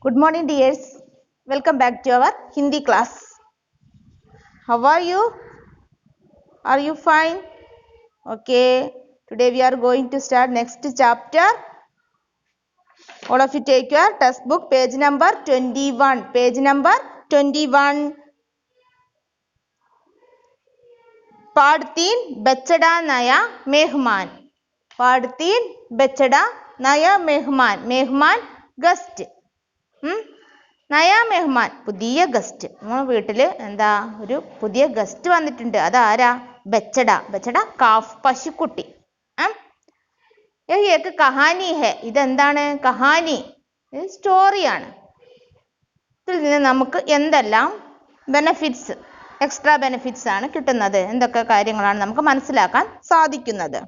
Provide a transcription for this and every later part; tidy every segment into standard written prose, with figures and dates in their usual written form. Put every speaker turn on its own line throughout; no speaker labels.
Good morning, dears. Welcome back to our Hindi class. How are you? Are you fine? Okay. Today we are going to start next chapter. All of you take your textbook, page number 21. Page number 21. पाठ 3 बचड़ा नया मेहमान. पाठ 3 बचड़ा नया मेहमान. मेहमान guest. നയ മെഹ്മാൻ പുതിയ guest. നമ്മൾ വീട്ടിൽ എന്താ ഒരു പുതിയ ഗസ്റ്റ് വന്നിട്ടുണ്ട്. അതാരാ? ബച്ചട. ബച്ചട കാഫ് പശുക്കുട്ടി. യഹ് കഹാനി ഹെ. ഇതെന്താണ്? കഹാനി സ്റ്റോറിയാണ്. ഇതിൽ നിന്ന് നമുക്ക് എന്തെല്ലാം ബെനഫിറ്റ്സ്, എക്സ്ട്രാ ബെനഫിറ്റ്സ് ആണ് കിട്ടുന്നത്, എന്തൊക്കെ കാര്യങ്ങളാണ് നമുക്ക് മനസ്സിലാക്കാൻ സാധിക്കുന്നത്.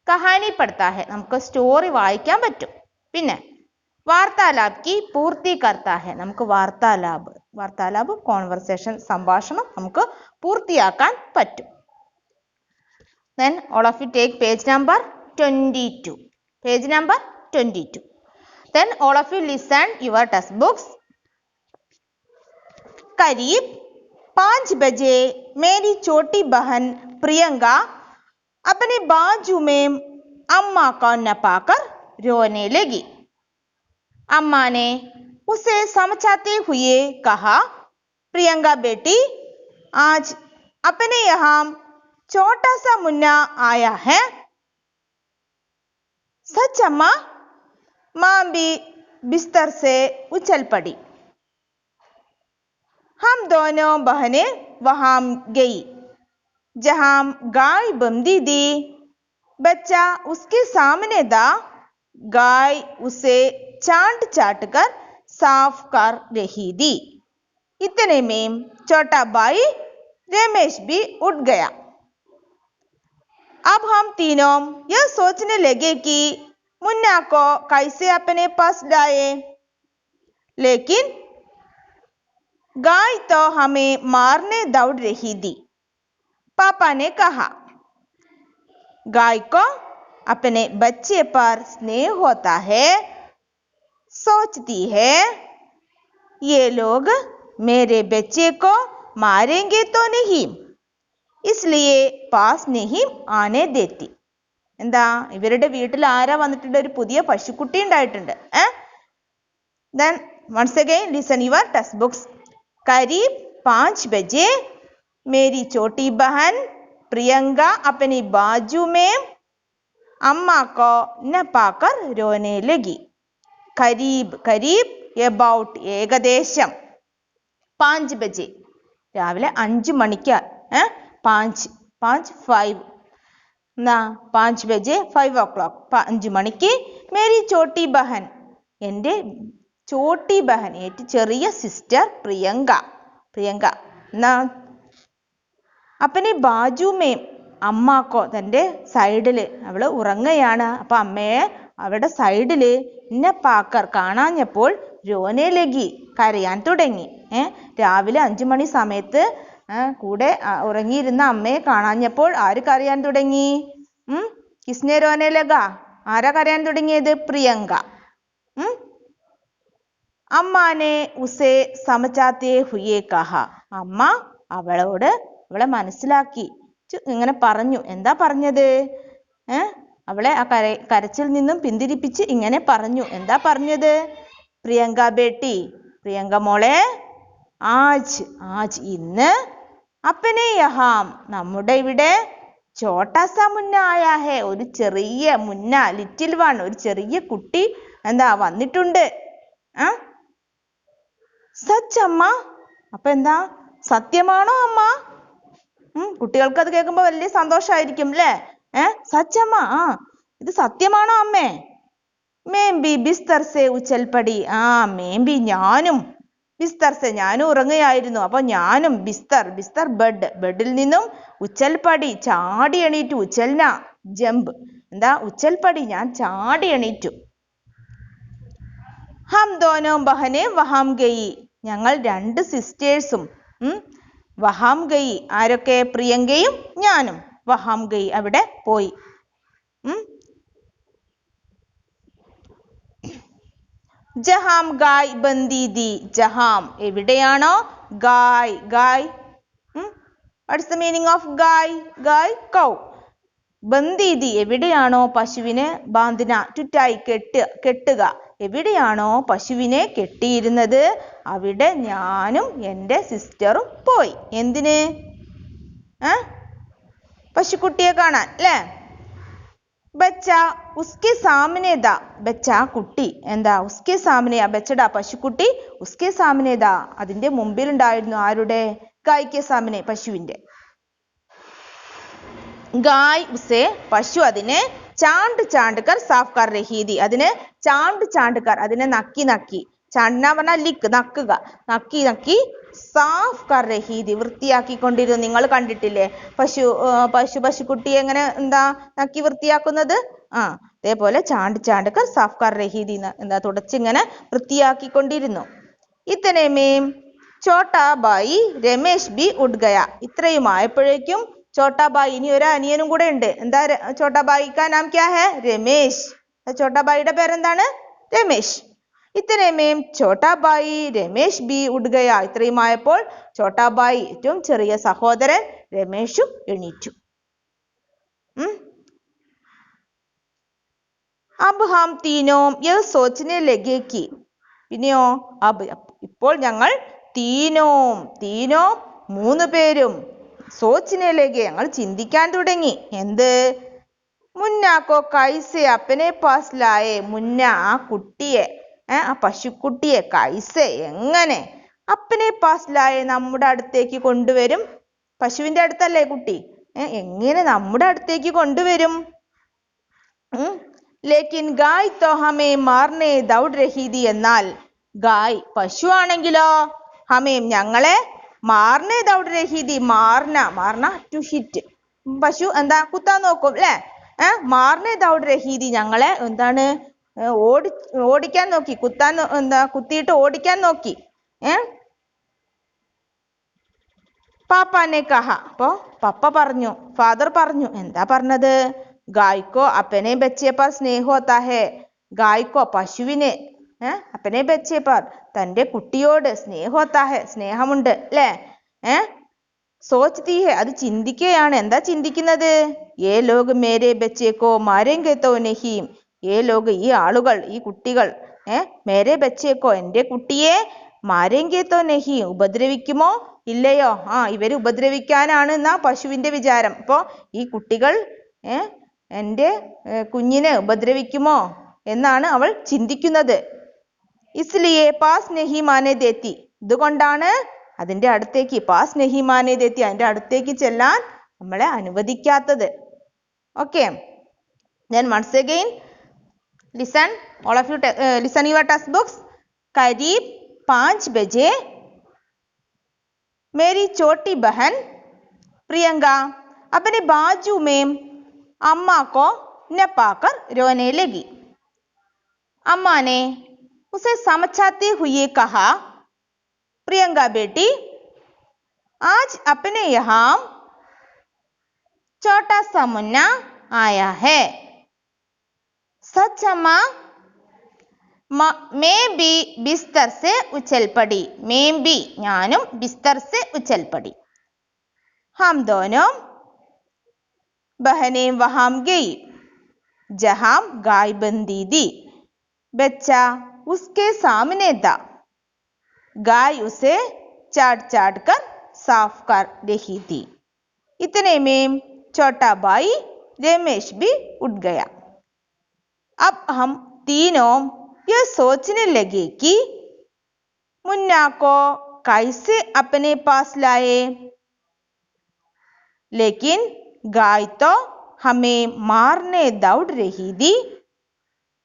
കഹാനി പഠിത്താ ഹെ, നമുക്ക് സ്റ്റോറി വായിക്കാൻ പറ്റും. പിന്നെ വാർത്താലാപ് കി പൂർത്തി കർത്താ ഹെ, നമുക്ക് വാർത്താലാപ് കോൺവെർസേഷൻ, സംഭാഷണം നമുക്ക് പൂർത്തിയാക്കാൻ പറ്റും. Then all of you take page number 22. Page number 22. Then all of you listen your textbooks. करीब 5 बजे मेरी छोटी बहन प्रियंका अपने बाजू में अम्मा को नपाकर रोने लगी. अम्मा ने उसे समझाते हुए कहा, प्रियंका बेटी, आज अपने यहाँ छोटा सा मुन्ना आया है. सच अम्मा? माँ भी बिस्तर से उछल पड़ी. हम दोनों बहनें वहां गई जहां गाय बंधी थी. बच्चा उसके सामने था. गाय उसे चाट चाट कर साफ कर रही थी. इतने में छोटा भाई रमेश भी उठ गया. अब हम तीनों यह सोचने लगे कि मुन्ना को कैसे अपने पास लाए. लेकिन गाय तो हमें मारने दौड़ रही थी. पापा ने कहा, गाय को अपने बच्चे पर स्नेह होता है. सोचती है, ये लोग मेरे बच्चे को मारेंगे तो नहीं, इसलिए पास नहीं आने देती. എന്താ, ഇവരുടെ വീട്ടിൽ ആരാ വന്നിട്ടുണ്ട്? ഒരു പുതിയ പശുക്കുട്ടി ഉണ്ടായിട്ടുണ്ട്. Then once again listen your text books. करीब 5 बजे मेरी छोटी बहन प्रियंका अपनी बाजू में अम्मा को नपाकर रोने लगी. കരീബ്, കരീബ് എബൌട്ട്, ഏകദേശം. 5 ബജെ രാവിലെ 5 മണിക്ക്. 5 എന്നാ 5 ബജെ 5 o'clock, 5 മണിക്ക്. മേരി ചോട്ടി ബഹൻ, എൻ്റെ ചോട്ടി ബഹൻ, ഏറ്റവും ചെറിയ സിസ്റ്റർ പ്രിയങ്ക. എന്നാ അപ്പനെ ബാജുമേ അമ്മാക്കോ, തൻ്റെ സൈഡിൽ അവൾ ഉറങ്ങയാണ്. അപ്പം അമ്മയെ അവരുടെ സൈഡിൽ പാക്കർ കാണാഞ്ഞപ്പോൾ രോനെ ലഗി, കരയാൻ തുടങ്ങി. രാവിലെ 5 മണി സമയത്ത് കൂടെ ഉറങ്ങിയിരുന്ന അമ്മയെ കാണാഞ്ഞപ്പോൾ ആര് കരയാൻ തുടങ്ങി? കിസ്നെ രോനെ ലഗ, ആരാ കരയാൻ തുടങ്ങിയത്? പ്രിയങ്ക. അമ്മാനെ ഉസേ സമചാത്തേ ഹുയേ കഹ, അമ്മ അവളെ മനസ്സിലാക്കി, ഇങ്ങനെ പറഞ്ഞു. എന്താ പറഞ്ഞത്? അവളെ ആ കരച്ചിൽ നിന്നും പിന്തിരിപ്പിച്ച് ഇങ്ങനെ പറഞ്ഞു. എന്താ പറഞ്ഞത്? പ്രിയങ്ക ബേട്ടി, പ്രിയങ്ക മോളെ, ആജ് ഇന്ന്, അപ്പനെ യഹാം, നമ്മുടെ ഇവിടെ, ചോട്ടാസ മുന്ന ആയാ ഹേ, ഒരു ചെറിയ മുന്ന, ലിറ്റിൽ വൺ, ഒരു ചെറിയ കുട്ടി എന്താ വന്നിട്ടുണ്ട്. സച്ച് അമ്മ, അപ്പൊ എന്താ, സത്യമാണോ അമ്മ? കുട്ടികൾക്ക് അത് കേൾക്കുമ്പോ വലിയ സന്തോഷായിരിക്കും അല്ലേ? സച്ചമ്മ, ഇത് സത്യമാണോ അമ്മേ? മേംബി ബിസ്തർ സേ ഉച്ചൽപടി, മേംബി ഞാനും, ബിസ്തർ സേ ഞാനും ഉറങ്ങുകയായിരുന്നു. അപ്പൊ ഞാനും ബിസ്തർ ബെഡിൽ നിന്നും, ഉച്ചൽപടി ചാടി എണീറ്റു. ഉച്ചൽന ജമ്പ്, എന്താ ഉച്ചൽപടി ഞാൻ ചാടി എണീറ്റു. ഹം ദോനോ ബഹനെ വഹാം ഗയി, ഞങ്ങൾ 2 സിസ്റ്റേഴ്സും വഹാം ഗയി, ആരൊക്കെ? പ്രിയങ്കയും ഞാനും. വഹാം ഗയി, അവിടെ പോയി. ജഹാം ഗായ് ബന്ദി ദി. ജഹാം എവിടെയാണോ ഗായ്. ഗായ് വാട്ട്സ് ദ മീനിങ് ഓഫ് ഗായ്? ഗായ് കൗ. ബന്ദി ദി എവിടെയാണോ പശുവിനെ ബാന്തിന ചുറ്റായി കെട്ടുക. എവിടെയാണോ പശുവിനെ കെട്ടിയിരുന്നത് അവിടെ ഞാനും എൻ്റെ സിസ്റ്ററും പോയി. എന്തിന്? പശുക്കുട്ടിയെ കാണാൻ അല്ലേ? ബച്ച ഉസ്കെ സാമനെ ദാ. ബച്ച കുട്ടി എന്താ? ഉസ്കെ സാമനെ ബച്ചടാ പശുക്കുട്ടി ഉസ്കെ സാമനെ ദാ അതിന്റെ മുമ്പിലുണ്ടായിരുന്നു. ആരുടെ? ഗായ്ക്ക് സാമനെ പശുവിന്റെ. ഗായ് ഉസേ പശു അതിനെ ചാണ്ട് ചാണ്ട് കർ സാഫ് കർ രഹി थी. അതിനെ ചാണ്ട് ചാണ്ട് കർ അതിനെ നക്കി നക്കി. ചാണ്ട്ന പറഞ്ഞാൽ ലിക്ക് നക്കുക. നക്കി നക്കി സാഫ് കർ രഹി थी വൃത്തിയാക്കിക്കൊണ്ടിരുന്നു. നിങ്ങൾ കണ്ടിട്ടില്ലേ പശുക്കുട്ടിയെ എങ്ങനെ എന്താ നക്കി വൃത്തിയാക്കുന്നത്? അതേപോലെ ചാണ്ട് ചാണ്ട് കർ സാഫ് കർ രഹി थी എന്താ തുടച്ചിങ്ങനെ വൃത്തിയാക്കിക്കൊണ്ടിരുന്നു. ഇത്തനെ മേം ചോട്ടാ ബായി രമേശ് ബി ഉഡ് ഗയ. ഇത്രയുമായപ്പോഴേക്കും ചോട്ടാബായി ഇനി ഒരു അനിയനും കൂടെ ഉണ്ട്. എന്താ ചോട്ടാബായി കാ നാം ക്യാ ഹെ? രമേശ്. ചോട്ടാബായിയുടെ പേരെന്താണ്? രമേശ്. ഇത്തരമേം ചോട്ടാബായി രമേശ് ബി ഉഡ് ഗയ. ഇത്രയുമായപ്പോൾ ചോട്ടാബായി ഏറ്റവും ചെറിയ സഹോദരൻ രമേശും എണീറ്റു. അബ് ഹം തീനോം യഹ് സോച്ചനെ ലഗേ കി. പിന്നെയോ ഇപ്പോൾ ഞങ്ങൾ തീനോം മൂന്ന് പേരും സോച്ചിനയിലേക്ക് ഞങ്ങൾ ചിന്തിക്കാൻ തുടങ്ങി. എന്ത്? മുന്നാക്കോ കൈസെ അപ്പനെ പാസ് ലായേ. മുന്ന ആ കുട്ടിയെ ആ പശുക്കുട്ടിയെ കൈസെ എങ്ങനെ അപ്പനെ പാസ് ലായേ നമ്മുടെ അടുത്തേക്ക് കൊണ്ടുവരും. പശുവിന്റെ അടുത്തല്ലേ കുട്ടി. എങ്ങനെ നമ്മുടെ അടുത്തേക്ക് കൊണ്ടുവരും? ലേക്കിൻ ഗായ് തോ ഹമേ മാർനെ ദൗഡ് രഹി थी. എന്നാൽ ഗായ് പശു ആണെങ്കിലോ ഹമേം ഞങ്ങളെ മാർനെ ദൗഡ് രഹി थी. മാർന ടു ഹിറ്റ്. പശു എന്താ കുത്താൻ നോക്കും അല്ലേ? മാർനെ ദൗഡ് രഹി थी ഞങ്ങളെ എന്താണ് ഓടിക്കാൻ നോക്കി. കുത്തിയിട്ട് ഓടിക്കാൻ നോക്കി. പാപ്പാനെ കഹ. അപ്പോ പപ്പ പറഞ്ഞു, ഫാദർ പറഞ്ഞു. എന്താ പറഞ്ഞത്? ഗായ്ക്കോ അപ്പനെ ബച്ചേ പാർ സ്നേഹ ഹോത്താ ഹേ. ഗായ്ക്കോ പശുവിനെ അപ്പനെ ബച്ചേ പാർ തന്റെ കുട്ടിയോട് സ്നേഹ ഹോത്താ ഹേ സ്നേഹമുണ്ട് അല്ലേ? സോച്ച്തി ഹേ അത് ചിന്തിക്കുകയാണ്. എന്താ ചിന്തിക്കുന്നത്? ഏ ലോഗ് മേരെ ബച്ചേക്കോ മാരേംഗെ തോ നഹി. ഏ ലോഗ് ഈ ആളുകൾ ഈ കുട്ടികൾ മേരെ ബച്ചേക്കോ എന്റെ കുട്ടിയെ മാരേംഗെ തോ നഹി ഉപദ്രവിക്കുമോ ഇല്ലയോ? ഇവര് ഉപദ്രവിക്കാനാണ് എന്നാ പശുവിന്റെ വിചാരം. അപ്പോ ഈ കുട്ടികൾ എന്റെ കുഞ്ഞിനെ ഉപദ്രവിക്കുമോ എന്നാണ് അവൾ ചിന്തിക്കുന്നത്. ഇസ്ലിയേ പാസ് നഹി മാനെ ദേത്തി. ഇതുകൊണ്ടാണ് അതിന്റെ അടുത്തേക്ക് പാസ് നഹി മാനെ ദേത്തി അതിന്റെ അടുത്തേക്ക് ചെല്ലാൻ നമ്മളെ അനുവദിക്കാത്തത്. Okay, then once again listen, all of you listen your text books. करीब 5 बजे मेरी छोटी बहन प्रियंका अपने बाजू में अम्मा को नपाकर रोने लगी. अम्मा ने उसे समझाते हुए कहा, प्रियंका बेटी आज अपने यहाँ छोटा सा मुन्ना आया है. सच अम्मा? मैं भी बिस्तर से उछल पड़ी. मैं भी ഞാനും बिस्तर से उछल पड़ी. हम दोनों बहनें वहां गई जहां गाय बंधी थी. बच्चा उसके सामने था. गाय उसे चाट चाट कर साफ कर रही थी. इतने में छोटा भाई रमेश भी उठ गया. अब हम तीनों ये सोचने लगे कि मुन्ना को कैसे अपने पास लाए. लेकिन गाय तो हमें मारने दौड़ रही थी.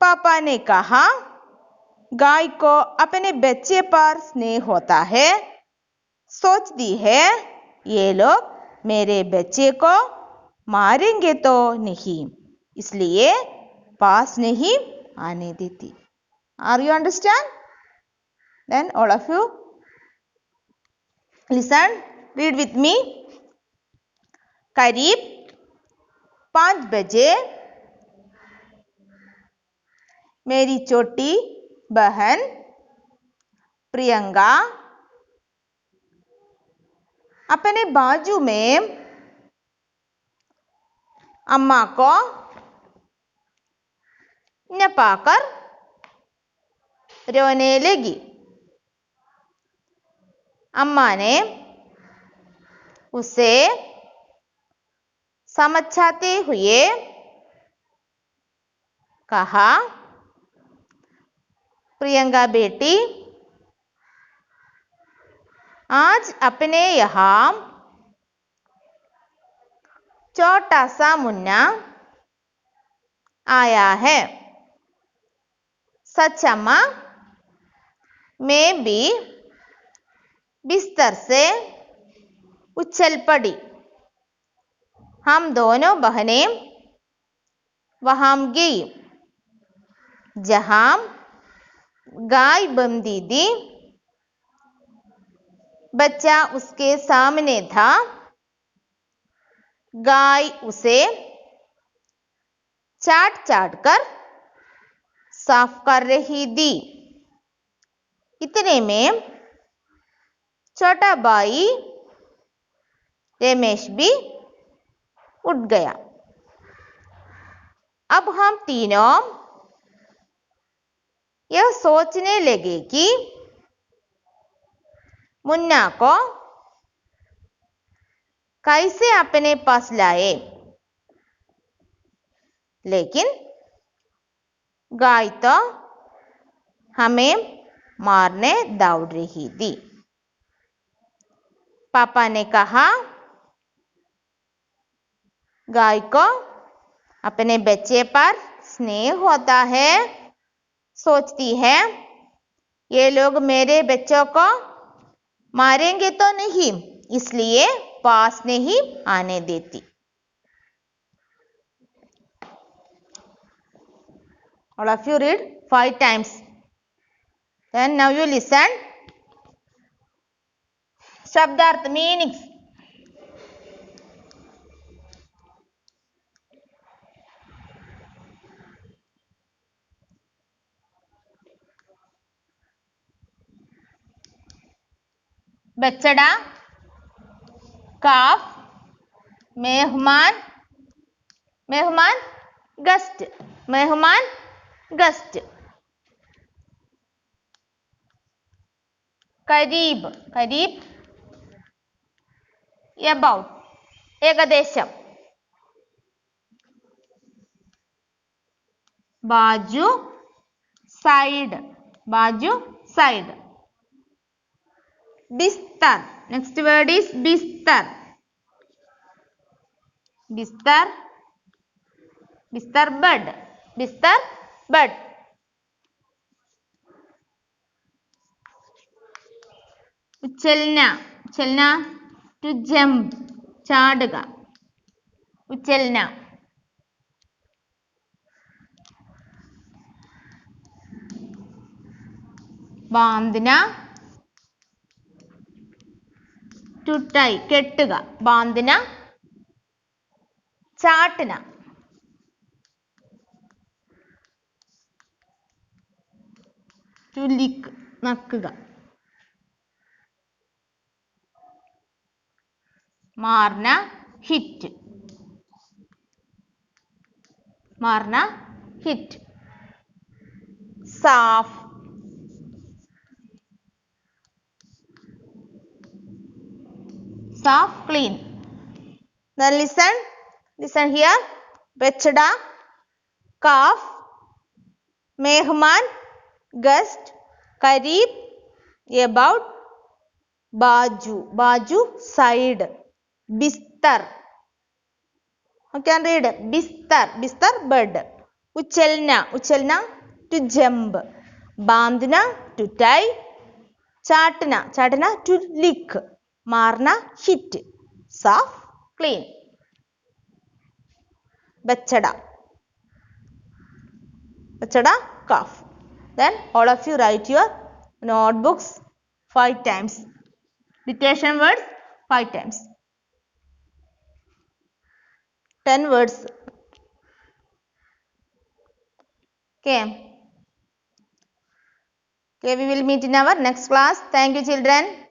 पापा ने कहा, गाय को अपने बच्चे पर स्नेह होता है. सोचती है ये लोग मेरे बच्चे को मारेंगे तो नहीं, इसलिए पास नहीं आने देती. Are you understand? Then all of you listen, read with me. करीब 5 बजे मेरी छोटी बहन प्रियंका अपने बाजू में अम्मा को न पाकर रोने लगी। अम्मा ने उसे समझाते हुए कहा, प्रियंका बेटी, आज अपने यहाँ छोटा सा मुन्ना आया है। सच अम्मा, मैं भी बिस्तर से उछल पड़ी। हम दोनों बहनें वहां गई जहां गाय बंधी थी। बच्चा उसके सामने था। गाय उसे चाट चाट कर साफ कर रही थी। इतने में छोटा भाई रमेश भी उठ गया। अब हम तीनों यह सोचने लगे कि मुन्ना को कैसे अपने पास लाए, लेकिन गाय तो हमें मारने दौड़ रही थी। पापा ने कहा, गाय को अपने बच्चे पर स्नेह होता है। सोचती है ये लोग मेरे बच्चों को मारेंगे तो नहीं, इसलिए पास नहीं आने देती। All of you read 5 times. Then now you listen. शब्दार्थ meanings. बछड़ा, काफ, मेहमान, मेहमान गेस्ट, मेहमान गेस्ट। करीब, करीब अबाउट, ഏകദേശം। बाजू साइड, बाजू साइड। बिस्तर, नेक्स्ट वर्ड इज बिस्तर, बिस्तर, बिस्तर बेड, बिस्तर बेड। उछलना, उछलना टू जंप, ചാടുക, उछलना। बांधना टू टाई, കെട്ടുക, बांधना। चाटना, टू लिक, നക്കുക। मारना हिट, मारना हिट। साफ, साफ clean. Then listen, listen here. बछड़ा, काफ, मेहमान गेस्ट, करीब अबाउट, बाजू, बाजू साइड, बिस्तर, you can read बिस्तर, बिस्तर बेड। उछलना, उछलना टू जंप, बांधना टू टाई, चाटना, चाटना टू लिक, मारना हिट, साफ क्लीन। बछड़ा, बछड़ा काफ। Then all of you write your notebooks 5 times. Dictation words 5 times. 10 words. Okay. Okay, we will meet in our next class. Thank you, children.